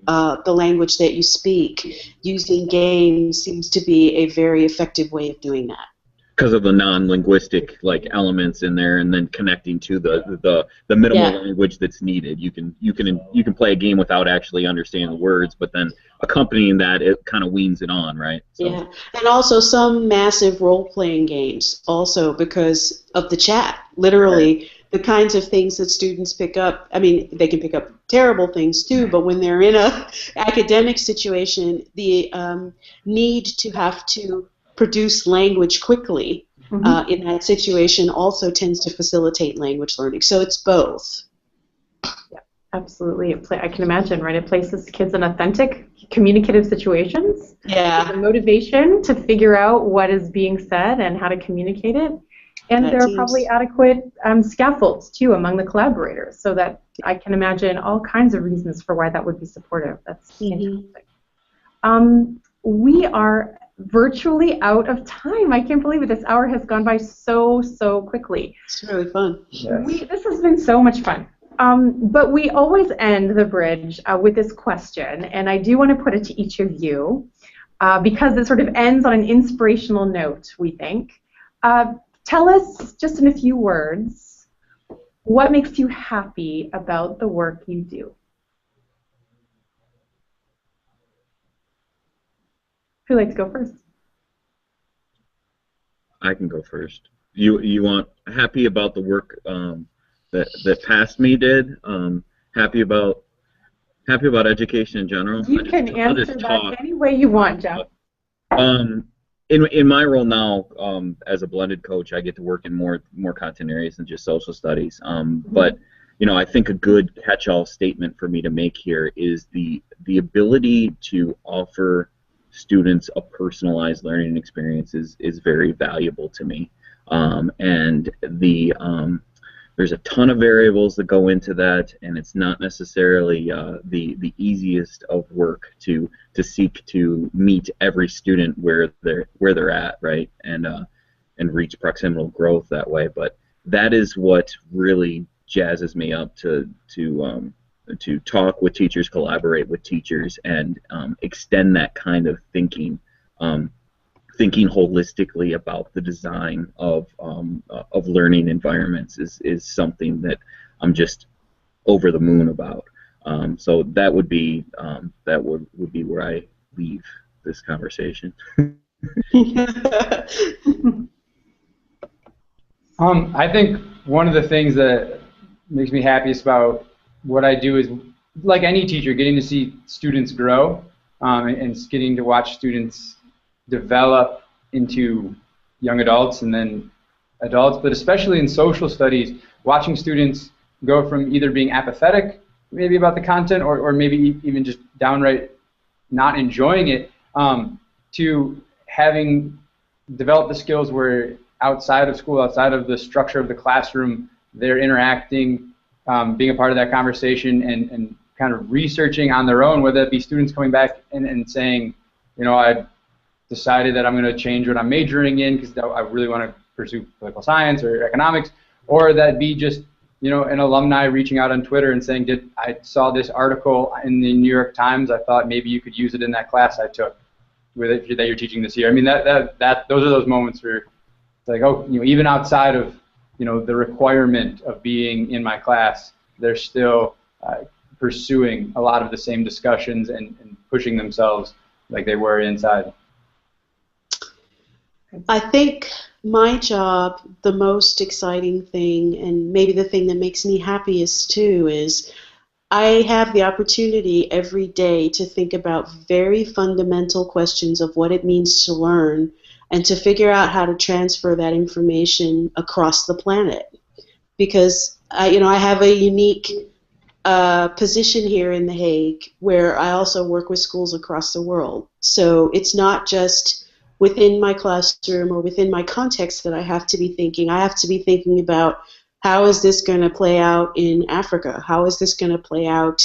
the language that you speak, using games seems to be a very effective way of doing that. Because of the non-linguistic elements in there, and then connecting to the minimal language that's needed. You can play a game without actually understanding the words, but then accompanying that, it kind of weans it on, right? So. Yeah, and also some massive role-playing games also because of the chat. Literally, the kinds of things that students pick up. I mean, they can pick up terrible things too, but when they're in a academic situation, the need to have to produce language quickly in that situation also tends to facilitate language learning. So it's both. Yeah, absolutely. I can imagine, right? It places kids in authentic, communicative situations. Yeah. The motivation to figure out what is being said and how to communicate it. And there are probably adequate scaffolds, too, among the collaborators, so that I can imagine all kinds of reasons for why that would be supportive. That's fantastic. We are virtually out of time. I can't believe it. This hour has gone by so quickly. It's really fun. Yes. This has been so much fun. But we always end the bridge with this question, and I do want to put it to each of you because it sort of ends on an inspirational note, we think. Tell us, just in a few words, what makes you happy about the work you do? Who'd like to go first? I can go first. You want happy about the work that past me did? Happy about education in general? You can answer that any way you want, Jeff. In my role now, as a blended coach, I get to work in more content areas than just social studies. But I think a good catch-all statement for me to make here is the ability to offer students a personalized learning experience is very valuable to me. And there's a ton of variables that go into that, and it's not necessarily the easiest of work to seek to meet every student where they're at, right, and reach proximal growth that way. But that is what really jazzes me up to talk with teachers, collaborate with teachers, and extend that kind of thinking. Thinking holistically about the design of learning environments is something that I'm just over the moon about. So that would be where I leave this conversation. I think one of the things that makes me happiest about what I do is, like any teacher, getting to see students grow, and getting to watch students develop into young adults and then adults, but especially in social studies, watching students go from either being apathetic maybe about the content, or maybe even just downright not enjoying it, to having developed the skills where outside of school, outside of the structure of the classroom, they're interacting, being a part of that conversation, and kind of researching on their own, whether it be students coming back and saying, you know, I decided that I'm going to change what I'm majoring in because I really want to pursue political science or economics, or that be just, you know, an alumni reaching out on Twitter and saying, I saw this article in the New York Times, I thought maybe you could use it in that class I took that you're teaching this year. I mean, those are those moments where it's like, oh, you know, even outside of, you know, the requirement of being in my class, they're still pursuing a lot of the same discussions and pushing themselves like they were inside. I think my job, the most exciting thing, and maybe the thing that makes me happiest too, is I have the opportunity every day to think about very fundamental questions of what it means to learn and to figure out how to transfer that information across the planet. Because I have a unique position here in The Hague where I also work with schools across the world. So it's not just within my classroom or within my context that I have to be thinking. I have to be thinking about how is this going to play out in Africa? How is this going to play out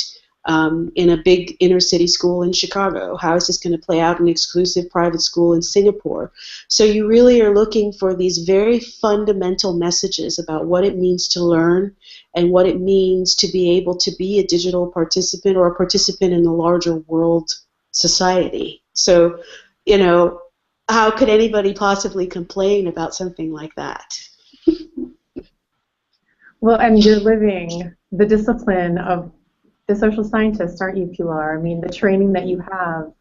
in a big inner city school in Chicago? How is this going to play out in an exclusive private school in Singapore? So you really are looking for these very fundamental messages about what it means to learn and what it means to be able to be a digital participant or a participant in the larger world society. So, you know, how could anybody possibly complain about something like that? Well, and you're living the discipline of the social scientist, aren't you, Pilar? I mean, the training that you have.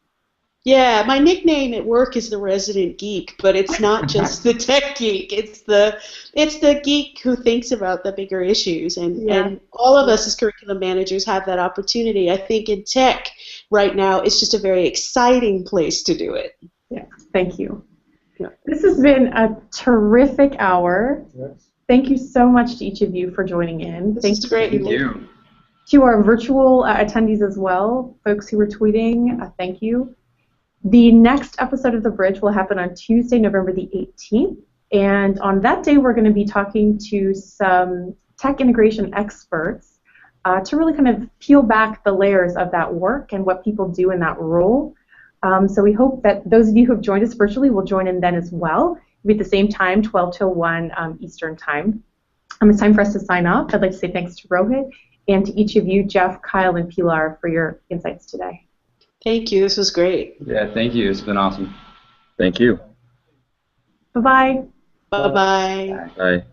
Yeah, my nickname at work is the resident geek, but it's not just the tech geek. It's the geek who thinks about the bigger issues, and all of us as curriculum managers have that opportunity. I think in tech right now, it's just a very exciting place to do it. Yeah, thank you. Yeah. This has been a terrific hour. Yes. Thank you so much to each of you for joining in. This is great. Thank you. To our virtual attendees as well, folks who were tweeting, thank you. The next episode of The Bridge will happen on Tuesday, November the 18th. And on that day, we're going to be talking to some tech integration experts to really kind of peel back the layers of that work and what people do in that role. So we hope that those of you who have joined us virtually will join in then as well. It'll be at the same time, 12 till 1 Eastern time. It's time for us to sign off. I'd like to say thanks to Rohit and to each of you, Jeff, Kyle, and Pilar, for your insights today. Thank you. This was great. Yeah, thank you. It's been awesome. Thank you. Bye-bye. Bye-bye. Bye.